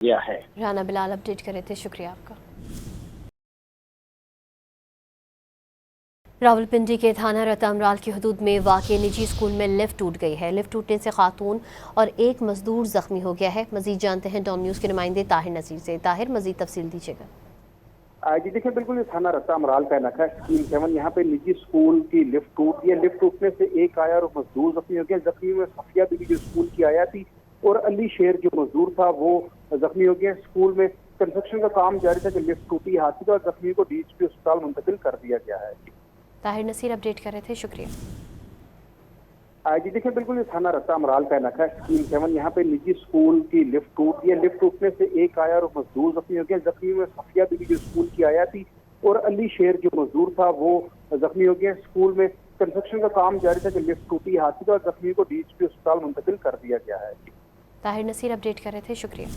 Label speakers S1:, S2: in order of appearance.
S1: गया है।
S2: राना बिलाल अपडेट कर रहे थे, शुक्रिया आपका। रावलपिंडी के थाना रतमराल की हदूद में वाक़ निजी स्कूल में लिफ्ट टूट गई है। लिफ्ट टूटने से खातून और एक मजदूर जख्मी हो गया है। मजीद जानते हैं डॉन न्यूज़ के नुमाइंदे ताहिर नसीर से। ताहिर, मजीद तफसील दीजिएगा।
S1: जी देखिए, बिल्कुल ये थाना रतमराल का इलाका है, स्कीम 7। यहाँ पे निजी स्कूल की लिफ्ट टूटी है। लिफ्ट टूटने से एक आया और मजदूर जख्मी हो गया। जख्मी में सफिया बीवी जो स्कूल की आया थी और अली शेर जो मजदूर था वो जख्मी हो गया। स्कूल में कंस्ट्रक्शन का काम जारी था कि लिफ्ट टूटी हाथी का और जख्मी को डीएचपी अस्पताल मुंतकिल कर दिया गया है।
S2: ताहिर नसीर अपडेट कर रहे थे, शुक्रिया।
S1: जी देखिए, बिल्कुल ये थाना रतमराल का इलाका है, स्कीम 7। यहाँ पे निजी स्कूल की लिफ्ट टूटी है। लिफ्ट टूटने से एक आया और मजदूर जख्मी हो गया। जख्मी में सफिया बीवी जो स्कूल की आया थी और अली शेर जो मजदूर था वो जख्मी हो गया। स्कूल में कंस्ट्रक्शन का काम जारी था कि लिफ्ट टूटी हाथी का और जख्मी को डीएचपी अस्पताल मुंतकिल कर दिया गया है।
S2: ताहिर नसीर अपडेट कर रहे थे, शुक्रिया।